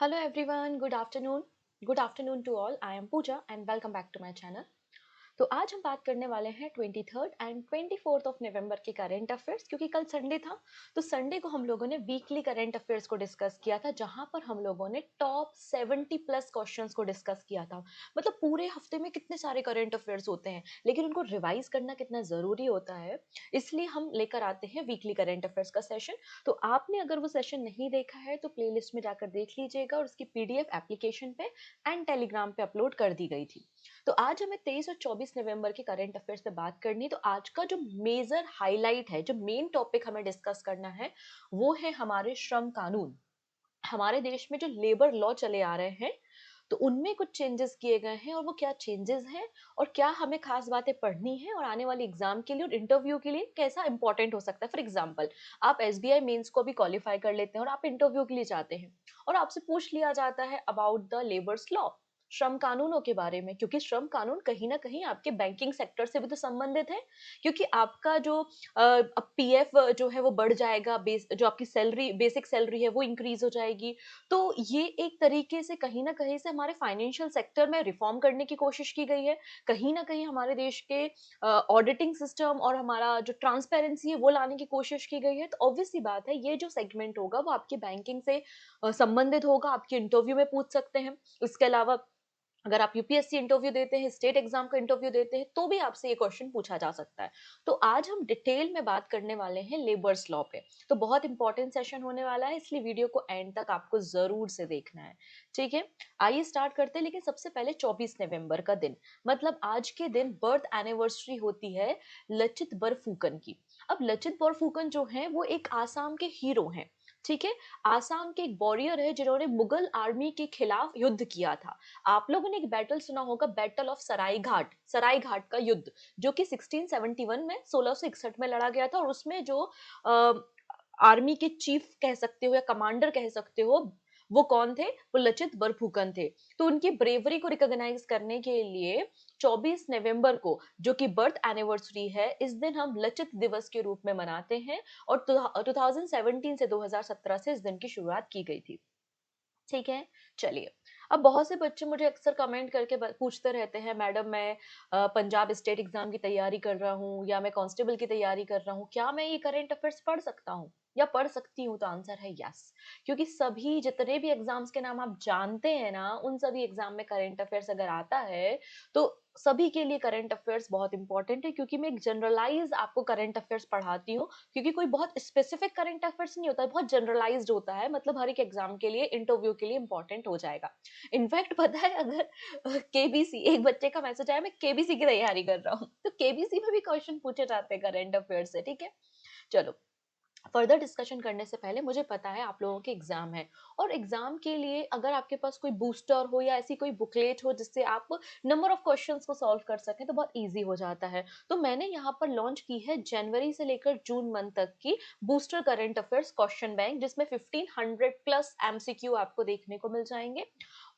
Hello everyone, good afternoon. Good afternoon to all. I am Pooja and welcome back to my channel. तो आज हम बात करने वाले हैं 23rd and 24th of November के करंट अफेयर्स क्योंकि कल संडे था। तो संडे को हम लोगों ने वीकली करंट अफेयर्स को डिस्कस किया था, जहां पर हम लोगों ने टॉप 70 प्लस क्वेश्चंस को डिस्कस किया था। मतलब पूरे हफ्ते में कितने सारे करंट अफेयर्स होते हैं, लेकिन उनको रिवाइज करना कितना जरूरी होता है, इसलिए हम लेकर आते हैं वीकली करंट अफेयर्स का सेशन। तो आपने अगर वो सेशन नहीं देखा है तो प्लेलिस्ट में जाकर देख लीजिएगा, और उसकी पीडीएफ एप्लीकेशन पे एंड टेलीग्राम पे अपलोड कर दी गई थी। तो आज हमें 23 और 24 नवंबर के करंट अफेयर्स पे बात करनी। तो आज का जो मेजर हाईलाइट है, जो मेन टॉपिक हमें डिस्कस करना है, वो है हमारे श्रम कानून। हमारे देश में जो लेबर लॉ चले आ रहे हैं, तो उनमें कुछ चेंजेस किए गए हैं, और वो क्या चेंजेस हैं और क्या हमें खास बातें पढ़नी है, और आने वाले एग्जाम के लिए और इंटरव्यू के लिए कैसा इंपॉर्टेंट हो सकता है। फॉर एग्जांपल, आप एसबीआई मेंस को भी क्वालिफाई कर लेते हैं और आप इंटरव्यू के लिए जाते हैं, और आपसे पूछ लिया जाता है अबाउट द लेबर्स लॉ, श्रम कानूनों के बारे में, क्योंकि श्रम कानून कहीं ना कहीं आपके बैंकिंग सेक्टर से भी तो संबंधित है। क्योंकि आपका जो अब पीएफ जो है वो बढ़ जाएगा, जो आपकी सैलरी, बेसिक सैलरी है, वो इंक्रीज हो जाएगी। तो ये एक तरीके से कहीं ना कहीं से हमारे फाइनेंशियल सेक्टर में रिफॉर्म करने की कोशिश की गई है। कहीं ना कहीं हमारे देश के ऑडिटिंग सिस्टम और हमारा जो ट्रांसपेरेंसी है वो लाने की कोशिश की गई है। तो ऑब्वियस सी बात है, ये जो सेगमेंट होगा वो आपकी बैंकिंग से संबंधित होगा, आपके इंटरव्यू में पूछ सकते हैं। इसके अलावा अगर आप यूपीएससी इंटरव्यू देते हैं, स्टेट एग्जाम का इंटरव्यू देते हैं, तो भी आपसे ये क्वेश्चन पूछा जा सकता है। तो आज हम डिटेल में बात करने वाले हैं लेबर्स लॉ पे। तो बहुत इंपॉर्टेंट सेशन होने वाला है, इसलिए वीडियो को एंड तक आपको जरूर से देखना है। ठीक है, आइए स्टार्ट करते हैं। लेकिन सबसे पहले 24 नवंबर का दिन, मतलब आज के दिन बर्थ एनिवर्सरी होती है लचित बरफुकन की। अब लचित बरफुकन जो है वो एक आसाम के हीरो हैं। ठीक है, आसाम के एक वॉरियर है जिन्होंने मुगल आर्मी के खिलाफ युद्ध किया था। आप लोगों ने एक बैटल सुना होगा, बैटल ऑफ सराय घाट का युद्ध, जो कि 1671 में 1661 में लड़ा गया था। और उसमें जो आर्मी के चीफ कह सकते हो या कमांडर कह सकते हो, वो कौन थे? वो लचित बरफुकन थे। तो उनकी ब्रेवरी को रिकॉग्नाइज करने के लिए 24 नवंबर को, जो कि बर्थ एनिवर्सरी है, इस दिन हम लचित दिवस के रूप में मनाते हैं। और 2017 से 2017 से इस दिन की शुरुआत की गई थी। ठीक है, चलिए। अब बहुत से बच्चे मुझे अक्सर कमेंट करके पूछते रहते हैं, मैडम मैं पंजाब स्टेट एग्जाम की तैयारी कर रहा हूँ या मैं कांस्टेबल की तैयारी कर रहा हूँ, क्या मैं ये करंट अफेयर्स पढ़ सकता हूँ या पढ़ सकती हूँ? तो आंसर है यस। क्योंकि सभी जितने भी एग्जाम्स के नाम आप जानते हैं ना, उन सभी एग्जाम में करंट अफेयर्स अगर आता है, तो सभी के लिए करंट अफेयर्स बहुत इंपॉर्टेंट है। क्योंकि मैं एक जनरलाइज आपको करंट अफेयर्स पढ़ाती हूँ, क्योंकि कोई बहुत स्पेसिफिक करंट अफेयर्स नहीं होता है, बहुत जनरलाइज्ड होता है। मतलब हर एक एग्जाम के लिए, इंटरव्यू के लिए इंपॉर्टेंट हो जाएगा। इनफैक्ट पता है, अगर केबीसी, एक बच्चे का मैसेज आया मैं केबीसी की तैयारी कर रहा हूँ, तो केबीसी में भी क्वेश्चन पूछे जाते हैं करंट अफेयर्स से। ठीक है, चलो। फर्दर डिस्कशन करने से पहले, मुझे पता है आप लोगों के एग्जाम है, और एग्जाम के लिए अगर आपके पास कोई बूस्टर हो या ऐसी कोई बुकलेट हो जिससे आप नंबर ऑफ क्वेश्चंस को सॉल्व कर सकें, तो बहुत इजी हो जाता है। तो मैंने यहाँ पर लॉन्च की है जनवरी से लेकर जून मंथ तक की booster current affairs question bank, जिसमें 1500 प्लस एमसीक्यू आपको देखने को मिल जाएंगे।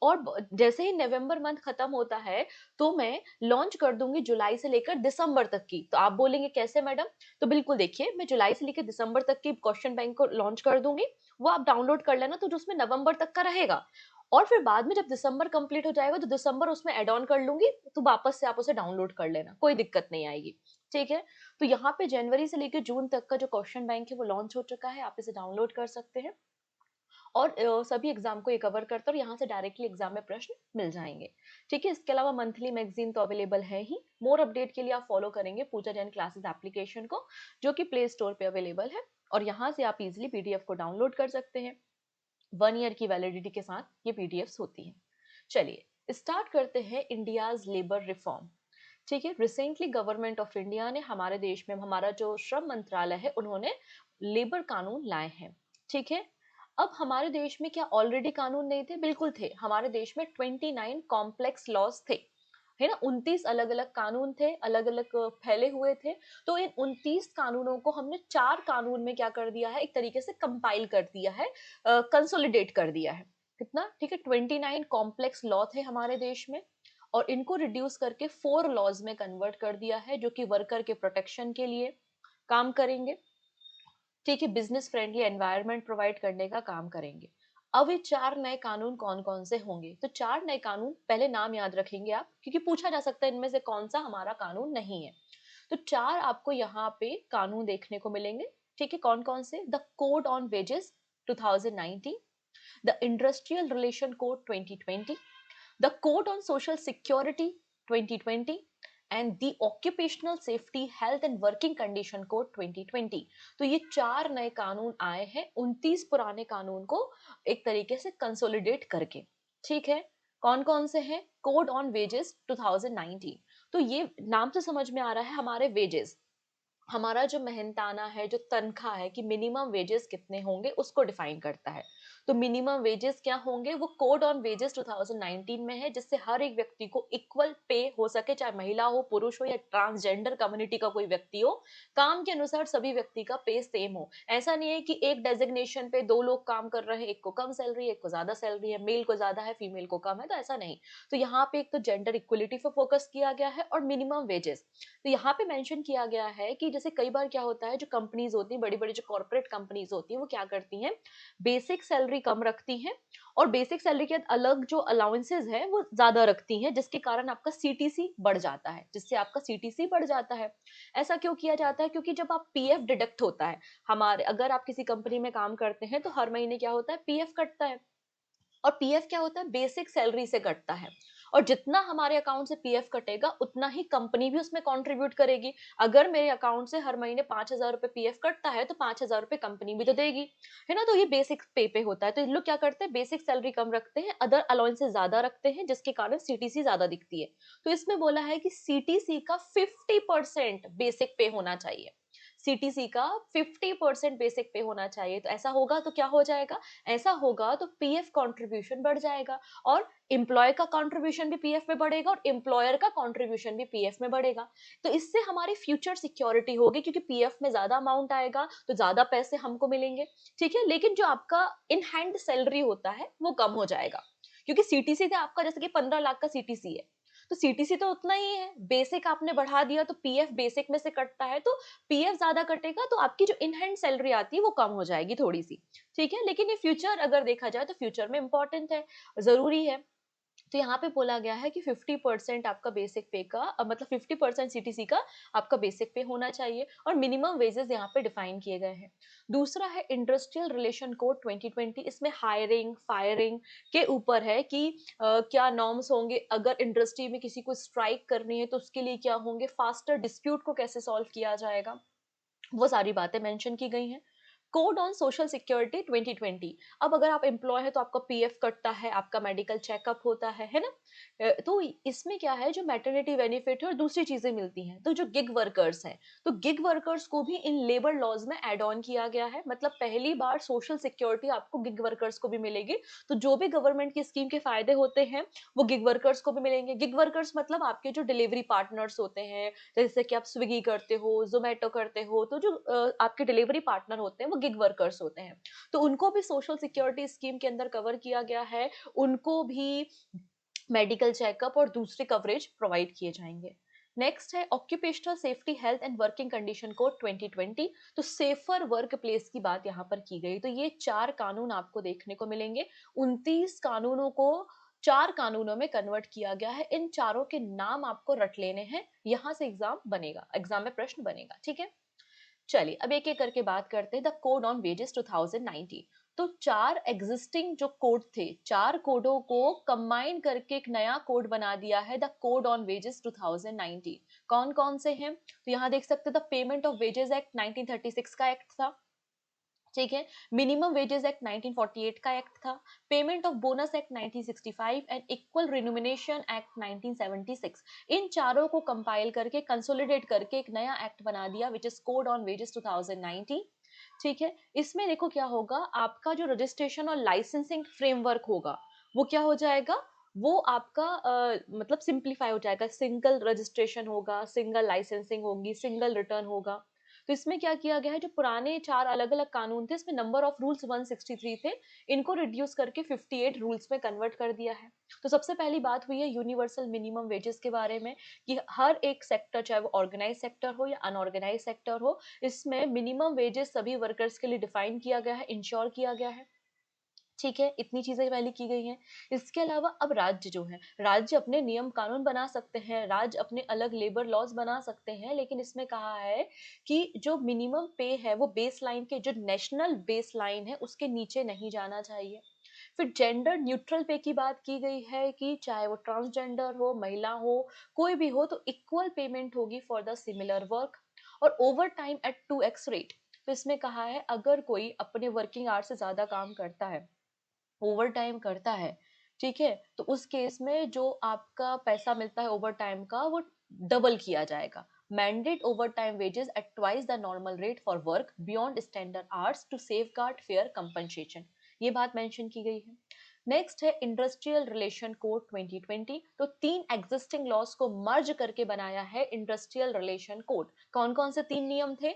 और जैसे ही नवंबर मंथ खत्म होता है, तो मैं लॉन्च कर दूंगी जुलाई से लेकर दिसंबर तक की। तो आप बोलेंगे कैसे मैडम? तो बिल्कुल देखिए, मैं जुलाई से लेकर दिसंबर तक की क्वेश्चन बैंक को लॉन्च कर दूंगी। वो आप डाउनलोड कर लेना, तो जो उसमें नवंबर तक का रहेगा, और फिर बाद में जब दिसंबर कंप्लीट हो जाएगा तो दिसंबर उसमें ऐड ऑन कर लूंगी। तो वापस से आप उसे डाउनलोड कर लेना, कोई दिक्कत नहीं आएगी। ठीक है, तो यहाँ पे जनवरी से लेकर जून तक का जो क्वेश्चन बैंक है वो लॉन्च हो चुका है, आप इसे डाउनलोड कर सकते हैं। और सभी एग्जाम को ये कवर करता है, और यहाँ से डायरेक्टली एग्जाम में प्रश्न मिल जाएंगे। ठीक है, इसके अलावा मंथली मैगजीन तो अवेलेबल है ही। मोर अपडेट के लिए आप फॉलो करेंगे पूजा जैन क्लासेस एप्लीकेशन को, जो कि प्ले स्टोर पे अवेलेबल है, और यहाँ से आप इजिली पीडीएफ को डाउनलोड कर सकते हैं। 1 ईयर की वैलिडिटी के साथ ये पीडीएफ होती है। चलिए स्टार्ट करते हैं इंडियाज लेबर रिफॉर्म। ठीक है, रिसेंटली गवर्नमेंट ऑफ इंडिया ने हमारे देश में, हमारा जो श्रम मंत्रालय है, उन्होंने लेबर कानून लाए हैं। ठीक है, अब हमारे देश में क्या ऑलरेडी कानून नहीं थे? बिल्कुल थे। हमारे देश में 29 कॉम्प्लेक्स लॉज थे, है ना। 29 अलग अलग कानून थे, अलग अलग फैले हुए थे। तो इन 29 कानूनों को हमने 4 कानून में क्या कर दिया है, एक तरीके से कंपाइल कर दिया है, कंसोलिडेट कर दिया है। कितना? ठीक है, 29 कॉम्प्लेक्स लॉ थे हमारे देश में, और इनको रिड्यूस करके 4 लॉज में कन्वर्ट कर दिया है, जो कि वर्कर के प्रोटेक्शन के लिए काम करेंगे। ठीक है, बिजनेस फ्रेंडली एनवायरनमेंट प्रोवाइड करने का काम करेंगे। अब ये 4 नए कानून कौन-कौन से होंगे? तो 4 नए कानून, पहले नाम याद रखेंगे आप, क्योंकि पूछा जा सकता है इनमें से कौन-सा हमारा कानून नहीं है। तो 4 आपको यहाँ पे कानून देखने को मिलेंगे, ठीक है? कौन-कौन से? The code on wages 2019, the industrial relation code 2020, the code on social security 2020 and the occupational safety health and working condition code 2020। तो ये 4 नए कानून आए हैं 29 पुराने कानून को एक तरीके से कंसोलिडेट करके, ठीक है? कौन कौन से हैं? कोड ऑन वेजेस 2019, तो ये नाम से समझ में आ रहा है हमारे वेजेस, हमारा जो मेहनताना है, जो तनख्वाह है, कि मिनिमम वेजेस कितने होंगे उसको डिफाइन करता है। तो मिनिमम वेजेस क्या होंगे? वो कोड ऑन वेजेस 2019 में है, जिससे हर एक व्यक्ति को इक्वल पे हो सके, चाहे महिला हो, पुरुष हो या ट्रांसजेंडर कम्युनिटी का कोई व्यक्ति हो, काम के अनुसार सभी व्यक्ति का पे सेम हो। ऐसा नहीं है कि एक डेजिग्नेशन पे 2 लोग काम कर रहे हैं, एक को कम सैलरी है, एक को ज्यादा सैलरी है, मेल को ज्यादा है, फीमेल को कम है, तो ऐसा नहीं। तो यहाँ पे एक तो जेंडर इक्वलिटी पर फोकस किया गया है, और मिनिमम वेजेस, तो यहाँ पे मेंशन किया गया है कि जैसे कई बार क्या होता है, जो कंपनीज होती हैं, बड़ी-बड़ी जो कॉर्पोरेट कंपनीज होती हैं, वो क्या करती हैं, बेसिक सैलरी कम रखती हैं और बेसिक सैलरी के अलग जो अलाउंसेस हैं वो ज्यादा रखती हैं, जिसके कारण आपका सीटीसी बढ़ जाता है, जिससे आपका सीटीसी बढ़ जाता है। ऐसा क्यों किया जाता है? क्योंकि जब आप पीएफ डिडक्ट होता है, हमारे अगर आप किसी कंपनी में काम करते हैं तो हर महीने क्या होता है, पीएफ कटता है। और पीएफ क्या होता है? बेसिक सैलरी से कटता है, और जितना हमारे अकाउंट से पीएफ कटेगा उतना ही कंपनी भी उसमें कंट्रीब्यूट करेगी। अगर मेरे अकाउंट से हर महीने 5,000 रुपए पीएफ कटता है तो 5,000 रुपए कंपनी भी तो देगी, है ना? तो ये बेसिक पे होता है। तो इन लोग क्या करते हैं, बेसिक सैलरी कम रखते हैं, अदर अलाउंसेस ज्यादा रखते हैं, जिसके कारण सीटीसी ज्यादा दिखती है। तो इसमें बोला है कि सीटीसी का 50% बेसिक पे होना चाहिए, सीटीसी का 50% बेसिक पे होना चाहिए। तो ऐसा होगा तो क्या हो जाएगा? ऐसा होगा तो पीएफ कंट्रीब्यूशन बढ़ जाएगा, और एम्प्लॉय का कंट्रीब्यूशन भी पीएफ में बढ़ेगा, और एम्प्लॉयर का कंट्रीब्यूशन भी पीएफ में बढ़ेगा। तो इससे हमारी फ्यूचर सिक्योरिटी होगी, क्योंकि पीएफ में ज्यादा अमाउंट आएगा तो ज्यादा पैसे हमको मिलेंगे, ठीक है? लेकिन जो आपका इन हैंड सैलरी होता है वो कम हो जाएगा, क्योंकि सीटीसी का आपका जैसे कि 15 लाख का सीटीसी है, तो सीटीसी तो उतना ही है, बेसिक आपने बढ़ा दिया तो पीएफ बेसिक में से कटता है, तो पीएफ ज्यादा कटेगा तो आपकी जो इन हैंड सैलरी आती है वो कम हो जाएगी थोड़ी सी, ठीक है? लेकिन ये फ्यूचर अगर देखा जाए तो फ्यूचर में इंपॉर्टेंट है, जरूरी है। तो यहाँ पे बोला गया है कि 50% आपका बेसिक पे का मतलब 50% सीटीसी का आपका बेसिक पे होना चाहिए, और मिनिमम वेजेस यहाँ पे डिफाइन किए गए हैं। दूसरा है इंडस्ट्रियल रिलेशन कोड 2020, इसमें हायरिंग फायरिंग के ऊपर है कि क्या नॉर्म्स होंगे, अगर इंडस्ट्री में किसी को स्ट्राइक करनी है तो उसके लिए क्या होंगे, फास्टर डिस्प्यूट को कैसे सॉल्व किया जाएगा, वो सारी बातें मेंशन की गई हैं। कोड ऑन सोशल सिक्योरिटी 2020, अब अगर आप एम्प्लॉय है तो आपका पीएफ कटता है, आपका मेडिकल चेकअप होता है ना? तो इसमें क्या है, जो मैटरनिटी बेनिफिट है और दूसरी चीजें मिलती हैं। तो जो गिग वर्कर्स हैं, तो गिग वर्कर्स को भी इन लेबर लॉज में एड ऑन किया गया है, मतलब पहली बार सोशल सिक्योरिटी आपको गिग वर्कर्स को भी मिलेगी। तो जो भी गवर्नमेंट की स्कीम के फायदे होते हैं वो गिग वर्कर्स को भी मिलेंगे। गिग वर्कर्स मतलब आपके जो डिलीवरी पार्टनर्स होते हैं, जैसे कि आप स्विगी करते हो, ज़ोमैटो करते हो, तो जो आपके डिलीवरी पार्टनर होते हैं वो गिग वर्कर्स होते हैं। तो उनको भी सोशल सिक्योरिटी स्कीम के अंदर कवर किया गया है, उनको भी मेडिकल चेकअप और दूसरे कवरेज प्रोवाइड किए जाएंगे। नेक्स्ट है occupational safety health and working condition code 2020, तो सेफर वर्क प्लेस की बात यहाँ पर की गई। तो ये 4 कानून आपको देखने को मिलेंगे, 29 कानूनों को 4 कानूनों में कन्वर्ट किया गया है। इन चारों के नाम आपको रट लेने हैं, यहां से एग्जाम बनेगा, एग्जाम में प्रश्न बनेगा, ठीक है? चलिए अब एक एक करके बात करते हैं। द कोड ऑन वेजेस 2019, तो 4 एग्जिस्टिंग जो कोड थे, 4 कोडों को कंबाइन करके एक नया कोड बना दिया है, द कोड ऑन वेजेस 2019। कौन कौन से हैं? तो यहाँ देख सकते हैं, the payment of wages act 1936 का एक्ट था, ठीक है? मिनिमम वेजेस एक्ट 1948 का एक्ट था, payment of bonus act 1965 and equal remuneration act 1976। इन चारों को कंपाइल करके कंसोलिडेट करके एक नया एक्ट बना दिया, which is code on wages 2019, ठीक है? इसमें देखो क्या होगा, आपका जो रजिस्ट्रेशन और लाइसेंसिंग फ्रेमवर्क होगा वो क्या हो जाएगा, वो आपका मतलब सिंप्लीफाई हो जाएगा, सिंगल रजिस्ट्रेशन होगा, सिंगल लाइसेंसिंग होगी, सिंगल रिटर्न होगा। तो इसमें क्या किया गया है, जो पुराने 4 अलग-अलग कानून थे, इसमें नंबर ऑफ रूल्स 163 थे, इनको रिड्यूस करके 58 रूल्स में कन्वर्ट कर दिया है। तो सबसे पहली बात हुई है यूनिवर्सल मिनिमम वेजेस के बारे में, कि हर एक सेक्टर, चाहे वो ऑर्गेनाइज सेक्टर हो या अनऑर्गेनाइज सेक्टर हो, इसमें मिनिमम वेजेस सभी वर्कर्स के लिए डिफाइन किया गया है, इंश्योर किया गया है। ठीक है, इतनी चीज़ें पहले की गई हैं। इसके अलावा अब राज्य जो हैं, राज्य अपने नियम कानून बना सकते हैं, राज्य अपने अलग लेबर लॉज़ बना सकते हैं, लेकिन इसमें कहा है कि जो मिनिमम पे है, वो बेसलाइन के जो नेशनल बेसलाइन है, उसके नीचे नहीं जाना चाहिए। फिर जेंडर न्यूट्रल पे की बात की गई है कि चाहे वो ट्रांसजेंडर हो, महिला हो, कोई भी हो, तो इक्वल पेमेंट होगी फॉर द सिमिलर वर्क और ओवरटाइम एट 2x रेट। तो इसमें कहा है अगर कोई अपने वर्किंग आवर्स से ज़्यादा काम करता है, ओवर टाइम करता है, ठीक है? तो उस केस में जो आपका पैसा मिलता है ओवर टाइम का वो डबल किया जाएगा। Mandate overtime wages at twice the normal rate for work beyond standard hours to safeguard fair compensation. ये बात मेंशन की गई है। नेक्स्ट है इंडस्ट्रियल रिलेशन कोड 2020। तो 3 एग्जिस्टिंग लॉज को मर्ज करके बनाया है इंडस्ट्रियल रिलेशन कोड। कौन-कौन से 3 नियम थे?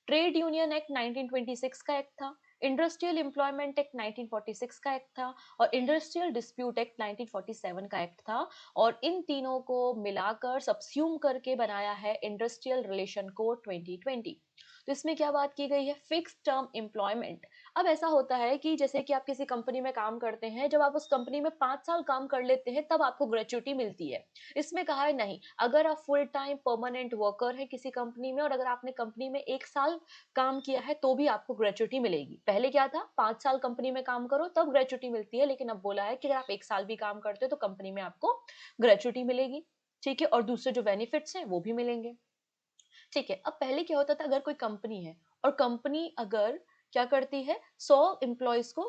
ट्रेड यूनियन एक्ट 1926 का एक्ट था, इंडस्ट्रियल एम्प्लॉयमेंट एक्ट 1946 का एक्ट था और इंडस्ट्रियल डिस्प्यूट एक्ट 1947 का एक्ट था। और इन तीनों को मिलाकर सबस्यूम करके बनाया है इंडस्ट्रियल रिलेशन कोड 2020। तो इसमें क्या बात की गई है? Fix term employment. अब ऐसा होता है कि जैसे कि आप किसी कंपनी में काम करते हैं, जब आप उस कंपनी में 5 साल काम कर लेते हैं तब आपको ग्रेच्युटी मिलती है। इसमें कहा है नहीं, अगर आप फुल टाइम परमानेंट वर्कर हैं किसी कंपनी में और अगर आपने कंपनी में 1 साल काम किया है तो भी आपको ग्रेच्युटी मिलेगी। पहले क्या था, 5 साल कंपनी में काम करो तब ग्रेच्युटी मिलती है, लेकिन अब बोला है कि अगर आप 1 साल भी काम करते हो तो कंपनी में आपको ग्रेच्युटी मिलेगी। ठीक है, और दूसरे जो बेनिफिट्स हैं वो भी मिलेंगे। ठीक है, अब पहले क्या होता था, अगर कोई कंपनी है और कंपनी अगर क्या करती है, 100 एम्प्लॉयज को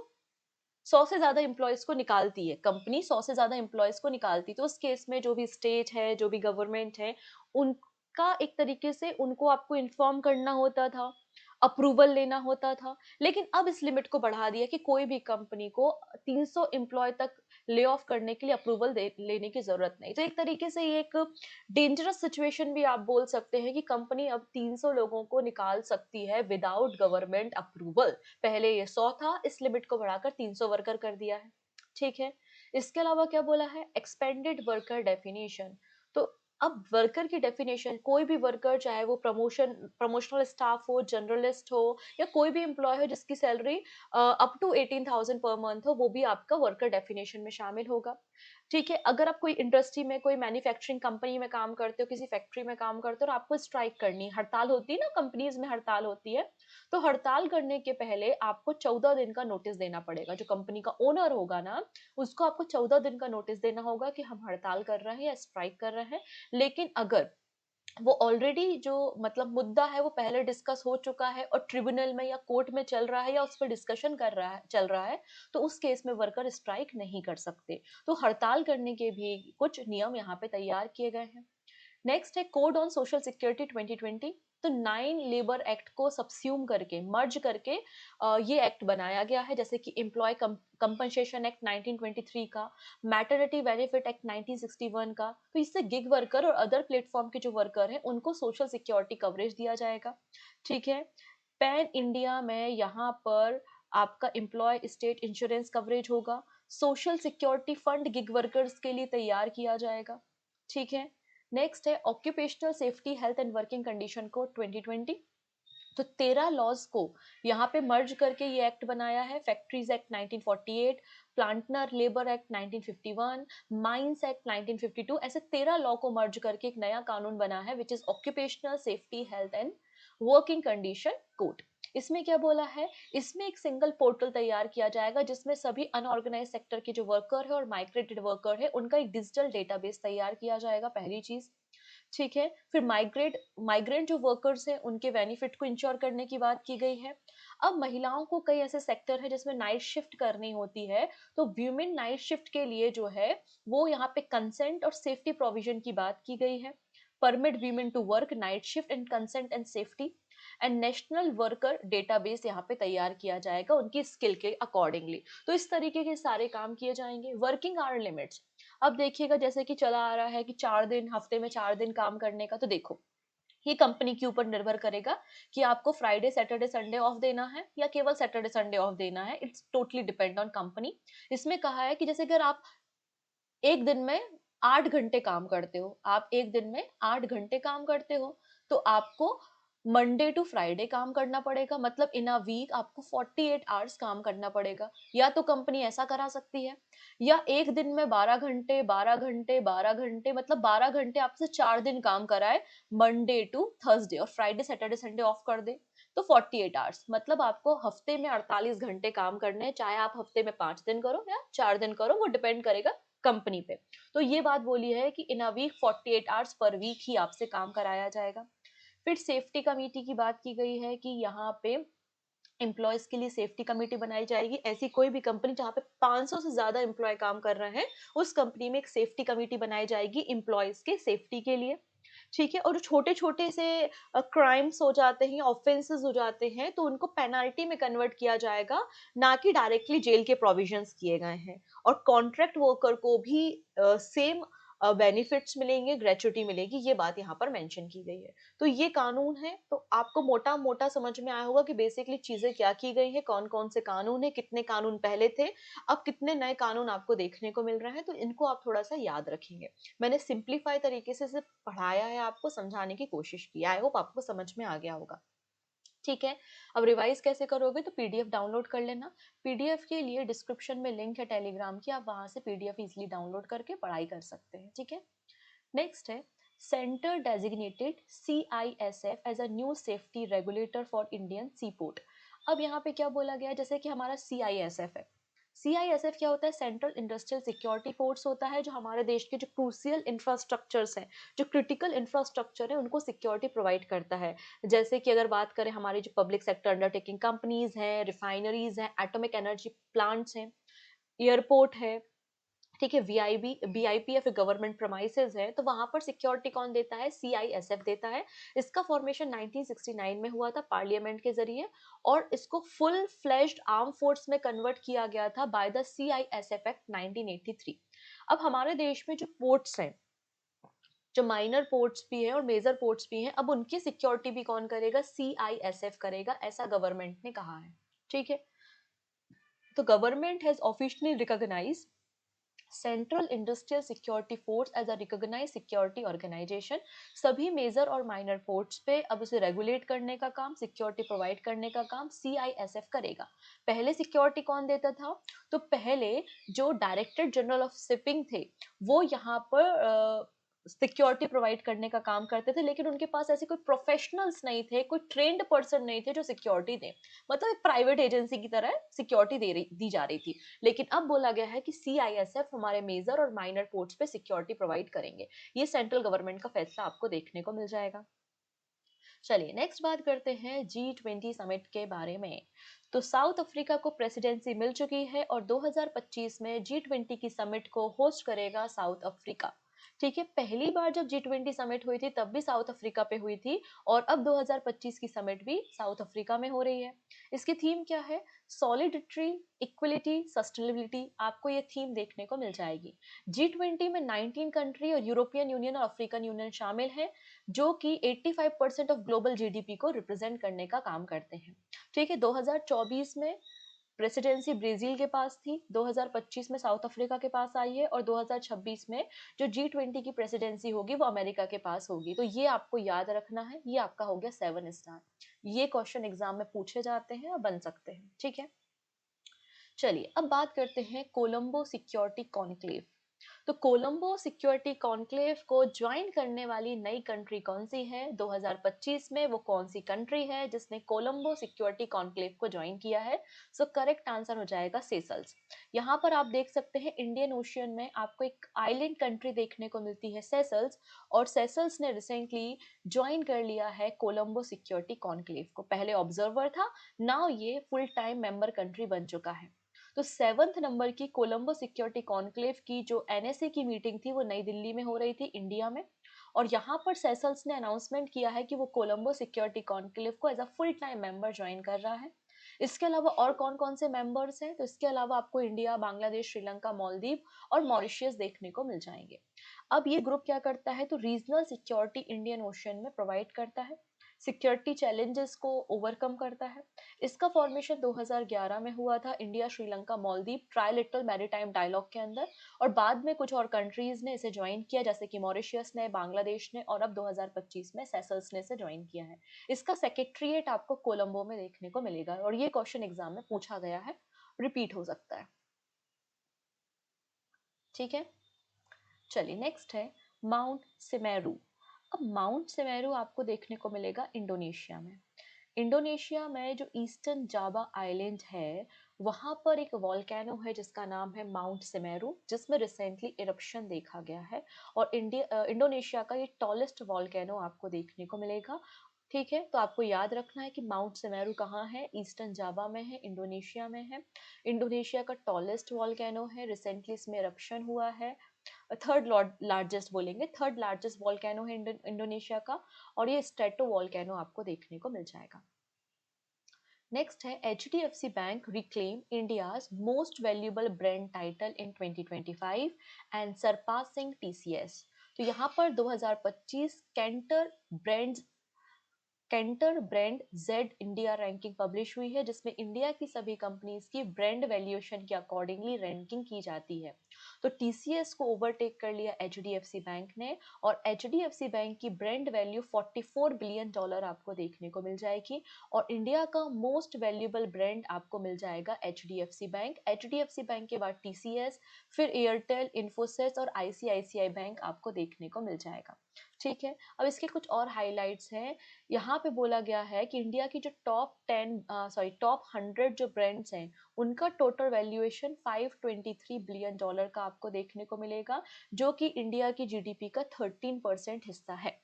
100 से ज़्यादा एम्प्लॉइज़ को निकालती है, कंपनी 100 से ज़्यादा एम्प्लॉइज़ को निकालती, तो उस केस में जो भी स्टेट है, जो भी गवर्नमेंट है, उनका एक तरीके से उनको आपको इन्फॉर्म करना होता था, अप्रूवल लेना होता था। लेकिन अब इस लिमिट को बढ़ा दिया कि कोई भी कंपनी को 300 एम्प्लॉय तक ले ऑफ करने के लिए अप्रूवल दे लेने की ज़रूरत नहीं। तो एक तरीके से ये एक डेंजरस सिचुएशन भी आप बोल सकते हैं कि कंपनी अब 300 लोगों को निकाल सकती है विदाउट गवर्नमेंट अप्रूवल। पहले ये 100 था, इस लिमिट को बढ़ाकर 300 वर्कर कर दिया है। ठीक है। इसके अलावा क्या बोला है? Expanded worker definition. तो अब वर्कर की डेफिनेशन, कोई भी वर्कर चाहे वो प्रमोशनल स्टाफ हो, जर्नलिस्ट हो या कोई भी एम्प्लॉय हो जिसकी salary up to 18,000 per month हो, वो भी आपका वर्कर डेफिनेशन में शामिल होगा। ठीक है, अगर आप कोई इंडस्ट्री में, कोई मैन्युफैक्चरिंग कंपनी में काम करते हो, किसी फैक्ट्री में काम करते हो और आपको स्ट्राइक करनी है, हड़ताल होती है ना, कंपनीज में हड़ताल होती है, तो हड़ताल करने के पहले आपको 14 दिन का नोटिस देना पड़ेगा। जो कंपनी का ओनर होगा ना, उसको आपको 14 दिन का नोटिस देना होगा कि हम हड़ताल कर रहे हैं या स्ट्राइक कर रहे हैं। लेकिन अगर वो ऑलरेडी जो मतलब मुद्दा है वो पहले डिस्कस हो चुका है और ट्रिब्यूनल में या कोर्ट में चल रहा है या उस पर डिस्कशन चल रहा है, तो उस केस में वर्कर स्ट्राइक नहीं कर सकते। तो हड़ताल करने के भी कुछ नियम यहाँ पे तैयार किए गए हैं। नेक्स्ट है कोड ऑन सोशल सिक्योरिटी 2020। तो 9 लेबर एक्ट को सबस्यूम करके, मर्ज करके ये एक्ट बनाया गया है, जैसे कि एम्प्लॉय कंपनसेशन एक्ट 1923 का, मैटरनिटी बेनिफिट एक्ट 1961 का। तो इससे गिग वर्कर और अदर प्लेटफॉर्म के जो वर्कर हैं उनको सोशल सिक्योरिटी कवरेज दिया जाएगा। ठीक है। पैन इंडिया में यहाँ पर आपका एम्प्लॉय स्टेट इंश्योरेंस कवरेज होगा। Social security fund gig workers के लिए तैयार किया जाएगा। ठीक है। नेक्स्ट है occupational safety health and working condition code 2020। तो 13 लॉज को यहाँ पे मर्ज करके ये एक्ट बनाया है। Factories act 1948, plantation labour act 1951, mines act 1952, ऐसे 13 लॉ को मर्ज करके एक नया कानून बना है which is occupational safety health and working condition code. इसमें क्या बोला है? इसमें एक सिंगल पोर्टल तैयार किया जाएगा जिसमें सभी अनऑर्गेनाइज सेक्टर के जो वर्कर है और माइग्रेटेड वर्कर है उनका एक डिजिटल डेटाबेस तैयार किया जाएगा, पहली चीज। ठीक है। फिर माइग्रेंट जो वर्कर्स हैं उनके बेनिफिट को इंश्योर करने की बात की गई है। अब महिलाओं को कई ऐसे सेक्टर है जिसमें नाइट शिफ्ट करनी होती है, तो वीमेन नाइट शिफ्ट के लिए जो है वो यहाँ पे कंसेंट और सेफ्टी प्रोविजन की बात की गई है। Permit women to work night shift and consent and safety and national worker database यहाँ पे तैयार किया जाएगा उनकी स्किल के अकॉर्डिंगली। तो इस तरीके के सारे काम किए जाएंगे। वर्किंग आवर लिमिट्स, अब देखिएगा जैसे कि चला आ रहा है कि 4 दिन, हफ्ते में 4 दिन काम करने का, तो देखो ये कंपनी के ऊपर निर्भर करेगा कि आपको फ्राइडे सैटरडे संडे ऑफ देना है या केवल सैटरडे संडे ऑफ देना है। It's totally depend on company. इसमें कहा है कि जैसे अगर आप एक दिन में 8 घंटे काम करते हो, आप एक दिन में 8 घंटे काम करते हो, तो आपको मंडे टू फ्राइडे काम करना पड़ेगा, मतलब इन अ वीक आपको 48 आवर्स काम करना पड़ेगा। या तो कंपनी ऐसा करा सकती है, या एक दिन में 12 घंटे 12 घंटे 12 घंटे, मतलब 12 घंटे आपसे 4 दिन काम कराए, मंडे टू थर्सडे, और फ्राइडे सैटरडे संडे ऑफ कर दे, तो 48 आवर्स, मतलब आपको हफ्ते में 48 घंटे काम करने हैं, चाहे आप हफ्ते में 5 दिन करो या 4 दिन करो, वो डिपेंड करेगा कंपनी पे। तो ये बात बोली है कि in a week 48 hours per week ही आपसे काम कराया जाएगा। फिर सेफ्टी कमेटी की बात की गई है कि यहाँ पे एम्प्लॉयज के लिए सेफ्टी कमेटी बनाई जाएगी। ऐसी कोई भी कंपनी जहाँ पे 500 से ज्यादा एम्प्लॉय काम कर रहे हैं, उस कंपनी में एक सेफ्टी कमेटी बनाई जाएगी एम्प्लॉयज के सेफ्टी के लिए। ठीक है, और जो छोटे छोटे से क्राइम्स हो जाते हैं, ऑफेंसेस हो जाते हैं, तो उनको पेनाल्टी में कन्वर्ट किया जाएगा, ना कि डायरेक्टली जेल के प्रोविजंस किए गए हैं। और कॉन्ट्रैक्ट वर्कर को भी सेम बेनिफिट्स मिलेंगे, ग्रेचुटी मिलेगी, ये बात यहाँ पर मेंशन की गई है। तो ये कानून है, तो आपको मोटा मोटा समझ में आया होगा कि बेसिकली चीजें क्या की गई है, कौन कौन से कानून है, कितने कानून पहले थे, अब कितने नए कानून आपको देखने को मिल रहे हैं, तो इनको आप थोड़ा सा याद रखेंगे। मैंने सिंप्लीफाई तरीके से सिर्फ पढ़ाया है, आपको समझाने की कोशिश की। आई होप आपको समझ में आ गया होगा। ठीक है, अब रिवाइज कैसे करोगे, तो पीडीएफ डाउनलोड कर लेना। पीडीएफ के लिए डिस्क्रिप्शन में लिंक है टेलीग्राम की, आप वहां से पीडीएफ इजिली डाउनलोड करके पढ़ाई कर सकते हैं। ठीक है, नेक्स्ट है centre designated CISF as a new safety regulator for Indian sea port. अब यहाँ पे क्या बोला गया है, जैसे कि हमारा CISF है। CISF क्या होता है, सेंट्रल इंडस्ट्रियल सिक्योरिटी फोर्स होता है, जो हमारे देश के जो क्रूसियल इंफ्रास्ट्रक्चर्स हैं, जो क्रिटिकल इंफ्रास्ट्रक्चर है, उनको सिक्योरिटी प्रोवाइड करता है। जैसे कि अगर बात करें, हमारी जो पब्लिक सेक्टर अंडरटेकिंग कंपनीज हैं, रिफाइनरीज हैं, एटॉमिक एनर्जी प्लांट्स हैं, एयरपोर्ट है, ठीक है, वीआईपी या फिर गवर्नमेंट प्रमाइसेस है, तो वहां पर सिक्योरिटी कौन देता है, CISF देता है। इसका फॉर्मेशन 1969 में हुआ था पार्लियामेंट के जरिए, और इसको फुल फ्लेज्ड आर्म फोर्स में कन्वर्ट किया गया था बाय द CISF एक्ट 1983। अब हमारे देश में जो पोर्ट्स हैं, जो माइनर पोर्ट्स भी हैं और मेजर पोर्ट्स भी हैं, अब उनकी सिक्योरिटी भी कौन करेगा, CISF करेगा, ऐसा गवर्नमेंट ने कहा है। ठीक है, तो government has officially recognised central industrial security force as a recognise security organisation. सभी मेजर और माइनर पोर्ट्स पे अब उसे रेगुलेट करने का काम, सिक्योरिटी प्रोवाइड करने का काम CISF करेगा। पहले सिक्योरिटी कौन देता था, तो पहले जो डायरेक्टर जनरल ऑफ शिपिंग थे, वो यहाँ पर सिक्योरिटी प्रोवाइड करने का काम करते थे, लेकिन उनके पास ऐसे कोई प्रोफेशनल्स नहीं थे, कोई ट्रेंड पर्सन नहीं थे जो सिक्योरिटी दे, मतलब एक प्राइवेट एजेंसी की तरह सिक्योरिटी दी जा रही थी। लेकिन अब बोला गया है कि CISF हमारे मेजर और माइनर पोर्ट्स पे सिक्योरिटी प्रोवाइड करेंगे। ये सेंट्रल गवर्नमेंट का फैसला आपको देखने को मिल जाएगा। चलिए नेक्स्ट बात करते हैं G20 समिट के बारे में। तो साउथ अफ्रीका को प्रेसिडेंसी मिल चुकी है, और 2025 में G20 की समिट को होस्ट करेगा साउथ अफ्रीका। ठीक है, पहली बार जब G20 समिट हुई थी तब भी साउथ अफ्रीका पे हुई थी, और अब 2025 की समिट भी साउथ अफ्रीका में हो रही है। इसकी थीम क्या है, सॉलिडिटी, इक्वलिटी, सस्टेनेबिलिटी, आपको ये थीम देखने को मिल जाएगी। G20 में 19 कंट्री और यूरोपियन यूनियन और अफ्रीकन यूनियन शामिल है, जो कि 85% ऑफ ग्लोबल जीडीपी को रिप्रेजेंट करने का काम करते हैं। ठीक है, 2024 में प्रेसिडेंसी ब्राजील के पास थी, 2025 में साउथ अफ्रीका के पास आई है, और 2026 में जो G20 की प्रेसिडेंसी होगी वो अमेरिका के पास होगी। तो ये आपको याद रखना है, ये आपका हो गया 7 स्टार। ये क्वेश्चन एग्जाम में पूछे जाते हैं और बन सकते हैं। ठीक है, चलिए अब बात करते हैं कोलंबो सिक्योरिटी कॉन्क्लेव। तो कोलंबो सिक्योरिटी कॉन्क्लेव को ज्वाइन करने वाली नई कंट्री कौन सी है 2025 में, वो कौन सी कंट्री है जिसने कोलंबो सिक्योरिटी कॉन्क्लेव को ज्वाइन किया है? सो करेक्ट आंसर हो जाएगा सेसल्स। यहाँ पर आप देख सकते हैं इंडियन ओशियन में आपको एक आइलैंड कंट्री देखने को मिलती है सेसल्स, और सेसल्स ने रिसेंटली ज्वाइन कर लिया है कोलंबो सिक्योरिटी कॉन्क्लेव को। पहले ऑब्जर्वर था, नाउ ये फुल टाइम मेंबर कंट्री बन चुका है। तो 7th नंबर की कोलंबो सिक्योरिटी कॉन्क्लेव की जो NSA की मीटिंग थी वो नई दिल्ली में हो रही थी, इंडिया में, और यहाँ पर सेसल्स ने अनाउंसमेंट किया है कि वो कोलंबो सिक्योरिटी कॉन्क्लेव को as a full time member join कर रहा है। इसके अलावा और कौन कौन से मेंबर्स हैं, तो इसके अलावा आपको इंडिया, बांग्लादेश, श्रीलंका, मालदीव और मॉरिशियस देखने को मिल जाएंगे। अब ये ग्रुप क्या करता है, तो रीजनल सिक्योरिटी इंडियन ओशन में प्रोवाइड करता है। सिक्योरिटी चैलेंजेस को ओवरकम करता है। इसका फॉर्मेशन 2011 में हुआ था India Sri Lanka Maldives trilateral maritime dialogue के अंदर, और बाद में कुछ और कंट्रीज ने इसे ज्वाइन किया, जैसे कि मॉरिशियस ने, बांग्लादेश ने, और अब 2025 में सेशल्स ने इसे ज्वाइन किया है। इसका सेक्रेटरीट आपको कोलंबो में देखने को मिलेगा, और ये क्वेश्चन एग्जाम में पूछा गया है, रिपीट हो सकता है। ठीक है, चलिए नेक्स्ट है माउंट सिमेरू। अब माउंट सिमेरू आपको देखने को मिलेगा इंडोनेशिया में। इंडोनेशिया में जो ईस्टर्न जावा आइलैंड है, वहां पर एक वॉल्केनो है जिसका नाम है माउंट सिमेरू, जिसमें रिसेंटली इरप्शन देखा गया है। और इंडोनेशिया का ये टॉलेस्ट वॉल्केनो आपको देखने को मिलेगा। ठीक है, तो आपको याद रखना है कि माउंट सिमेरू कहाँ है, ईस्टर्न जावा में है, इंडोनेशिया में है। इंडोनेशिया का टॉलेस्ट वॉल्केनो है, रिसेंटली इसमें इरप्शन हुआ है। थर्ड लार्जेस्ट बोलेंगे, थर्ड लार्जेस्ट वॉल्केनो है इंडोनेशिया का, और ये स्ट्रेटो वॉल्केनो आपको देखने को मिल जाएगा। नेक्स्ट है HDFC bank reclaim India's most valuable brand title in 2025 and surpassing TCS। तो यहाँ पर 2025 Kantar brand Z India ranking publish हुई है, जिसमें इंडिया की सभी कंपनीज की ब्रांड वैल्यूएशन के अकॉर्डिंगली रैंकिंग की जाती है। तो TCS को ओवरटेक कर लिया HDFC बैंक ने, और HDFC बैंक की ब्रांड वैल्यू $44 बिलियन आपको देखने को मिल जाएगी। और इंडिया का मोस्ट वैल्यूएबल ब्रांड आपको मिल जाएगा HDFC बैंक। HDFC बैंक के बाद TCS, फिर एयरटेल, इन्फोसिस और ICICI बैंक आपको देखने को मिल जाएगा। ठीक है, अब इसके कुछ और हाइलाइट्स हैं। यहाँ पे बोला गया है कि इंडिया की जो टॉप 100 जो ब्रांड्स हैं, उनका टोटल वैल्यूएशन $523 बिलियन का आपको देखने को मिलेगा, जो कि इंडिया की GDP का 13% हिस्सा है।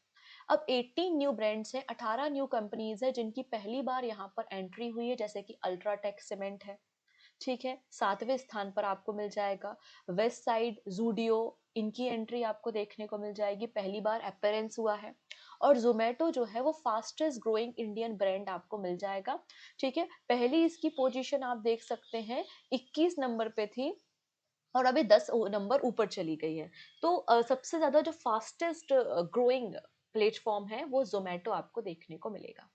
अब 18 न्यू ब्रांड्स हैं, 18 न्यू कंपनीज है जिनकी पहली बार यहाँ पर एंट्री हुई है, जैसे कि अल्ट्राटेक सीमेंट है। ठीक है, 7वें स्थान पर आपको मिल जाएगा वेस्ट साइड जूडियो, इनकी एंट्री आपको देखने को मिल जाएगी, पहली बार अपीयरेंस हुआ है। और जोमेटो जो है वो फास्टेस्ट ग्रोइंग इंडियन ब्रांड आपको मिल जाएगा। ठीक है, पहली इसकी पोजीशन आप देख सकते हैं 21 नंबर पे थी, और अभी 10 नंबर ऊपर चली गई है। तो सबसे ज्यादा जो फास्टेस्ट ग्रोइंग प्लेटफॉर्म है वो जोमेटो आपको देखने को मिलेगा।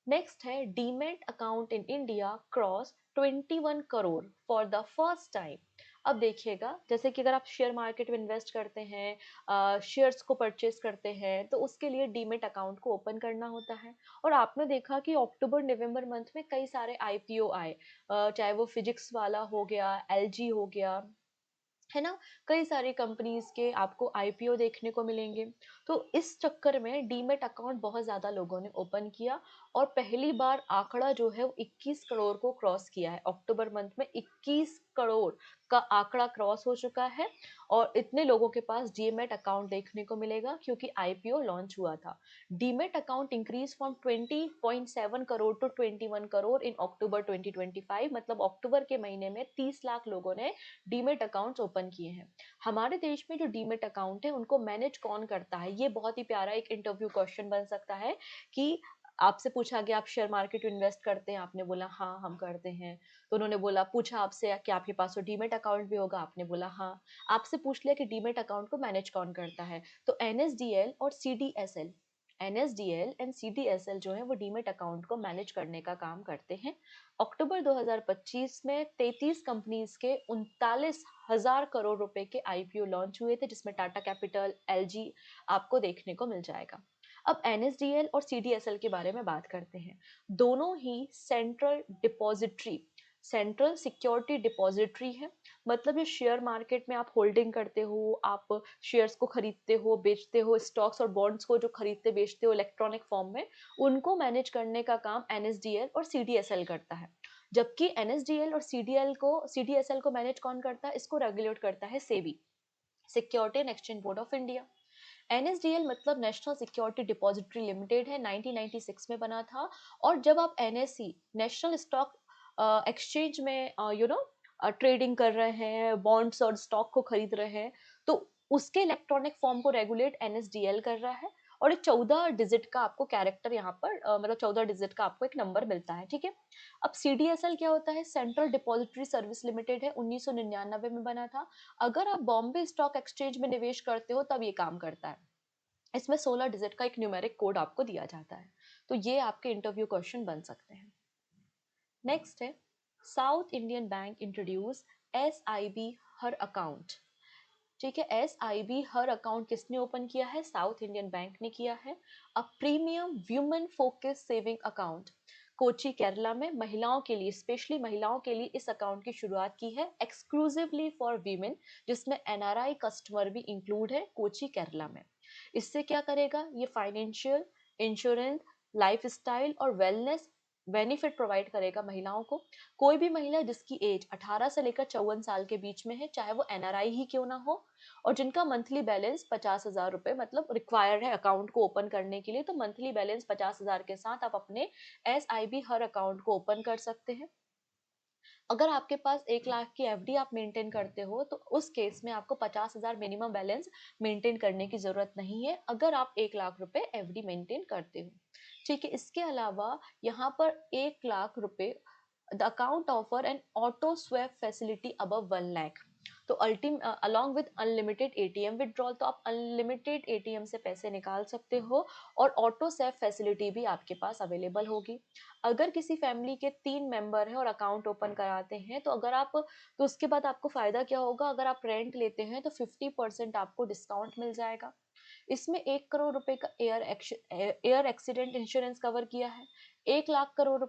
नेक्स्ट है demat account in India cross 21 crore for the first time. अब देखिएगा, जैसे कि अगर आप शेयर मार्केट में इन्वेस्ट करते हैं, शेयर्स को परचेज करते हैं, तो उसके लिए डीमेट अकाउंट को ओपन करना होता है। और आपने देखा कि अक्टूबर नवंबर मंथ में कई सारे IPO आए, चाहे वो फिजिक्स वाला हो गया, LG हो गया, है ना, कई सारी कंपनीज के आपको IPO देखने को मिलेंगे। तो इस चक्कर में डीमेट अकाउंट बहुत ज्यादा लोगों ने ओपन किया, और पहली बार आंकड़ा जो है वो 21 करोड़ को क्रॉस किया है। अक्टूबर मंथ में 21 करोड़ का आंकड़ा क्रॉस हो चुका है, और इतने लोगों के पास डीमेट अकाउंट देखने को मिलेगा क्योंकि IPO लॉन्च हुआ था। Demat account increase from 20.7 crore to 21 crore in October 2025, मतलब अक्टूबर के महीने में 30 लाख लोगों ने डीमेट अकाउंट्स ओपन किए हैं। हमारे देश में जो डीमेट अकाउंट है उनको मैनेज कौन करता है, ये बहुत ही प्यारा एक इंटरव्यू क्वेश्चन बन सकता है कि आपसे पूछा गया आप शेयर मार्केट में इन्वेस्ट करते हैं, आपने बोला हाँ हम करते हैं। तो उन्होंने बोला, पूछा आपसे कि आपके पास तो डीमेट अकाउंट भी होगा, आपने बोला हाँ। आपसे पूछ लिया कि डीमेट अकाउंट को मैनेज कौन करता है, तो NSDL और CDSL, NSDL एंड CDSL जो है वो डीमेट अकाउंट को मैनेज करने का काम करते हैं। अक्टूबर 2025 में 33 कंपनीज के 39,000 करोड़ रुपए के IPO लॉन्च हुए थे, जिसमें टाटा कैपिटल, LG आपको देखने को मिल जाएगा। अब NSDL और CDSL के बारे में बात करते हैं। दोनों ही सेंट्रल सिक्योरिटी डिपॉजिटरी है। मतलब ये शेयर मार्केट में आप होल्डिंग करते हो, आप शेयर्स को खरीदते हो, बेचते हो, स्टॉक्स और बॉन्ड्स को जो खरीदते बेचते हो इलेक्ट्रॉनिक फॉर्म में, उनको मैनेज करने का काम NSDL और CDSL करता है। जबकि NSDL और CDSL को मैनेज कौन करता है, इसको रेगुलेट करता है SEBI, security and exchange board of India. NSDL मतलब नेशनल सिक्योरिटी डिपॉजिटरी लिमिटेड है, 1996 में बना था। और जब आप NSE नेशनल स्टॉक एक्सचेंज में ट्रेडिंग कर रहे हैं, बॉन्ड्स और स्टॉक को खरीद रहे हैं, तो उसके इलेक्ट्रॉनिक फॉर्म को रेगुलेट NSDL कर रहा है। और एक 14 डिजिट का आपको कैरेक्टर यहाँ पर मतलब 14 डिजिट का आपको एक नंबर मिलता है। ठीक है, अब CDSL क्या होता है, सेंट्रल डिपॉजिटरी सर्विस लिमिटेड है, 1999 में बना था। अगर आप बॉम्बे स्टॉक एक्सचेंज में निवेश करते हो तब ये काम करता है। इसमें 16 डिजिट का एक न्यूमेरिक कोड आपको दिया जाता है। तो ये आपके इंटरव्यू क्वेश्चन बन सकते हैं। नेक्स्ट है, South Indian Bank introduce SIB her account. ठीक है, SIB हर अकाउंट किसने ओपन किया है? साउथ इंडियन बैंक ने किया है। A premium woman focus saving account, Kochi Kerala में महिलाओं के लिए, स्पेशली महिलाओं के लिए इस अकाउंट की शुरुआत की है, एक्सक्लूसिवली फॉर वीमेन, जिसमें NRI कस्टमर भी इंक्लूड है कोची केरला में। इससे क्या करेगा? ये फाइनेंशियल, इंश्योरेंस, लाइफस्टाइल और वेलनेस बेनिफिट प्रोवाइड करेगा महिलाओं को। कोई भी महिला जिसकी एज 18 से लेकर 54 साल के बीच में है, चाहे वो NRI ही क्यों ना हो, और जिनका मंथली बैलेंस 50,000 रुपए मतलब रिक्वायर्ड है अकाउंट को ओपन करने के लिए, तो मंथली बैलेंस 50,000 के साथ आप अपने SIB हर अकाउंट को ओपन कर सकते हैं। अगर आपके पास 1 लाख की FD आप मेंटेन करते हो, तो उस केस में आपको 50,000 मिनिमम बैलेंस मेंटेन करने की जरूरत नहीं है, अगर आप 1 लाख रुपए FD मेंटेन करते हो। ठीक है, इसके अलावा यहाँ पर 1 लाख रुपए the account offer an auto swap facility above 1 lakh. तो along with unlimited ATM withdrawal, तो आप अनलिमिटेड ATM से पैसे निकाल सकते हो, और ऑटो स्वैप फैसिलिटी भी आपके पास अवेलेबल होगी। अगर किसी फैमिली के 3 मेंबर हैं और अकाउंट ओपन कराते हैं, तो अगर आप, तो उसके बाद आपको फायदा क्या होगा? अगर आप रेंट लेते हैं तो 50% आपको डिस्काउंट मिल जाएगा। इसमें 1 करोड़ रुपए का एयर एक्सीडेंट इंश्योरेंस कवर किया है। 1 लाख करोड़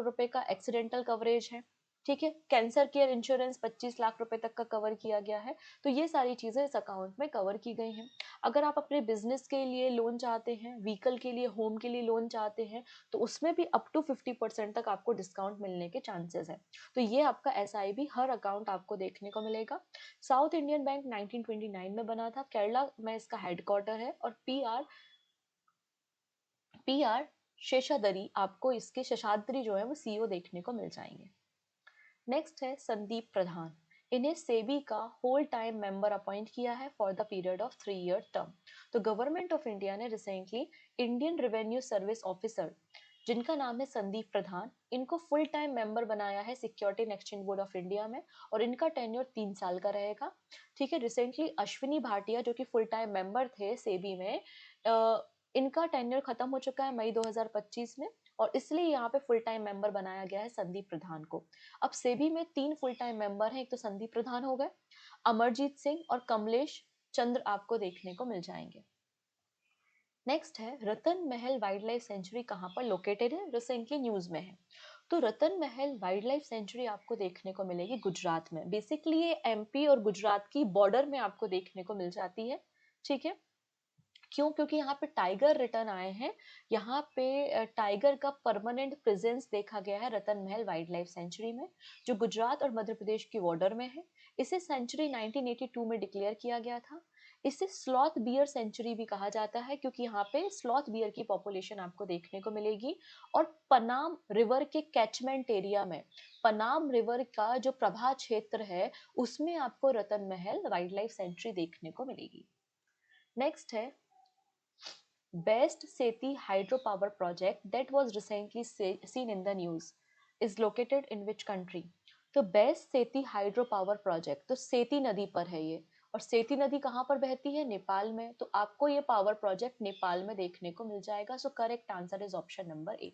रुपए का एक्सीडेंटल कवरेज है। ठीक है, कैंसर केयर इंश्योरेंस 25 लाख रुपए तक का कवर किया गया है। तो ये सारी चीजें इस अकाउंट में कवर की गई हैं। अगर आप अपने बिजनेस के लिए लोन चाहते हैं, व्हीकल के लिए, होम के लिए लोन चाहते हैं, तो उसमें भी अप टू 50% तक आपको डिस्काउंट मिलने के चांसेस है। तो ये आपका SIB हर अकाउंट आपको देखने को मिलेगा। साउथ इंडियन बैंक 1929 में बना था, केरला में इसका हेडक्वार्टर है, और पी आर शेषाद्री, आपको इसके शेषाद्री जो है वो CEO देखने को मिल जाएंगे। नेक्स्ट है संदीप प्रधान, इन्हें सेबी का होल टाइम मेंबर अपॉइंट किया है for the period of 3 year term. तो गवर्नमेंट ऑफ इंडिया ने recently Indian revenue service officer, जिनका नाम है संदीप प्रधान, इनको फुल टाइम मेंबर बनाया है security and exchange board of India में, और इनका टेन्योर 3 साल का रहेगा। ठीक है, रिसेंटली अश्विनी भाटिया जो कि फुल टाइम मेंबर थे सेबी में, इनका टेन्योर खत्म हो चुका है मई 2025 में, और इसलिए यहाँ पे फुल टाइम मेंबर बनाया गया है संदीप प्रधान को। अब सेबी में 3 फुल टाइम मेंबर हैं, एक तो संदीप प्रधान हो गए, अमरजीत सिंह और कमलेश चंद्र आपको देखने को मिल जाएंगे। नेक्स्ट है, रतन महल वाइल्ड लाइफ सेंचुरी कहाँ पर लोकेटेड है? रिसेंटली न्यूज में है। तो रतन महल वाइल्ड लाइफ सेंचुरी आपको देखने को मिलेगी गुजरात में। बेसिकली ये MP और गुजरात की बॉर्डर में आपको देखने को मिल जाती है। ठीक है, क्यों? क्योंकि यहाँ पे टाइगर रिटर्न आए हैं। यहाँ पे टाइगर का परमानेंट प्रेजेंस देखा गया है रतन महल वाइल्ड लाइफ सेंचुरी में, जो गुजरात और मध्य प्रदेश की बॉर्डर में है। इसे सेंचुरी 1982 में डिक्लेयर किया गया था। इसे स्लॉथ बियर सेंचुरी भी कहा जाता है, क्योंकि यहाँ पे स्लॉथ बियर की पॉपुलेशन आपको देखने को मिलेगी। और पनाम रिवर के कैचमेंट एरिया में, पनाम रिवर का जो प्रभा क्षेत्र है, उसमें आपको रतन महल वाइल्ड लाइफ सेंचुरी देखने को मिलेगी। नेक्स्ट है, Best Seti hydropower project that was recently seen in the news is located in which country? तो बेस्ट सेती हाइड्रो पावर प्रोजेक्ट तो सेती नदी पर है ये, और सेती नदी कहाँ पर बहती है? नेपाल में। तो आपको ये पावर प्रोजेक्ट नेपाल में देखने को मिल जाएगा। So correct answer is option number A,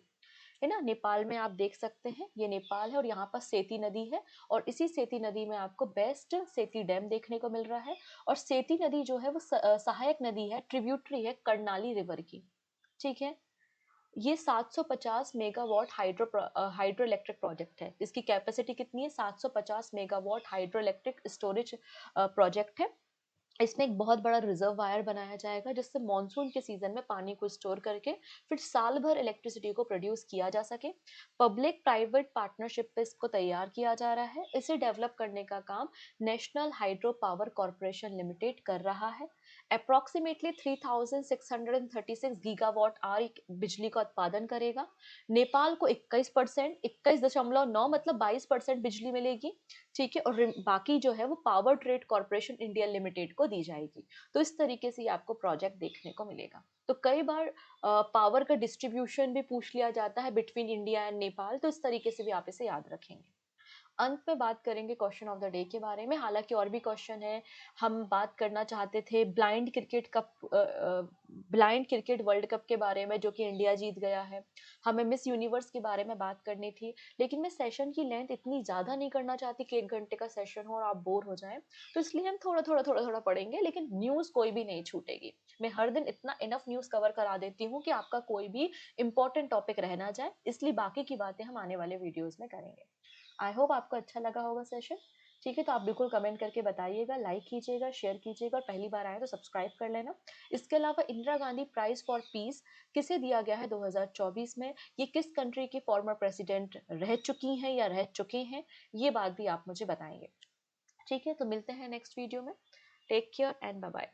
है ना। नेपाल में आप देख सकते हैं, ये नेपाल है, और यहाँ पर सेती नदी है, और इसी सेती नदी में आपको बेस्ट सेती डैम देखने को मिल रहा है। और सेती नदी जो है वो सहायक नदी है, ट्रिब्यूटरी है कर्नाली रिवर की। ठीक है, ये 750 मेगावाट हाइड्रो इलेक्ट्रिक प्रोजेक्ट है, जिसकी कैपेसिटी कितनी है? 750 megawatt hydro electric storage project है। इसमें एक बहुत बड़ा रिजर्वायर बनाया जाएगा, जिससे मॉनसून के सीजन में पानी को स्टोर करके फिर साल भर इलेक्ट्रिसिटी को प्रोड्यूस किया जा सके। पब्लिक प्राइवेट पार्टनरशिप पे इसको तैयार किया जा रहा है। इसे डेवलप करने का काम national hydro power corporation limited कर रहा है। अप्रोक्सीमेटली 3636 गीगावाट आवर बिजली का उत्पादन करेगा। नेपाल को 21%, 21.9 मतलब 22% बिजली मिलेगी। ठीक है, और बाकी जो है वो power trade corporation India limited को दी जाएगी। तो इस तरीके से आपको प्रोजेक्ट देखने को मिलेगा। तो कई बार पावर का डिस्ट्रीब्यूशन भी पूछ लिया जाता है बिटवीन इंडिया एंड नेपाल, तो इस तरीके से भी आप इसे याद रखेंगे। अंत में बात करेंगे क्वेश्चन ऑफ द डे के बारे में। हालांकि और भी क्वेश्चन है। हम बात करना चाहते थे ब्लाइंड क्रिकेट वर्ल्ड कप के बारे में, जो कि इंडिया जीत गया है। हमें मिस यूनिवर्स के बारे में बात करनी थी, लेकिन मैं सेशन की लेंथ इतनी ज़्यादा नहीं करना चाहती कि 1 घंटे का सेशन हो और आप बोर हो जाएं। तो इसलिए हम थोड़ा थोड़ा पढ़ेंगे, लेकिन न्यूज़ कोई भी नहीं छूटेगी। मैं हर दिन इतना इनफ न्यूज़ कवर करा देती हूँ कि आपका कोई भी इंपॉर्टेंट टॉपिक रह ना जाए, इसलिए बाकी की बातें हम आने वाले वीडियोज़ में करेंगे। आई होप आपको अच्छा लगा होगा सेशन। ठीक है, तो आप बिल्कुल कमेंट करके बताइएगा, लाइक कीजिएगा, शेयर कीजिएगा और पहली बार आए तो सब्सक्राइब कर लेना। इसके अलावा Indira Gandhi prize for peace किसे दिया गया है 2024 में, ये किस कंट्री की फॉर्मर प्रेसिडेंट रह चुकी हैं या रह चुके हैं, ये बात भी आप मुझे बताएंगे। ठीक है, तो मिलते हैं नेक्स्ट वीडियो में। Take care and bye bye.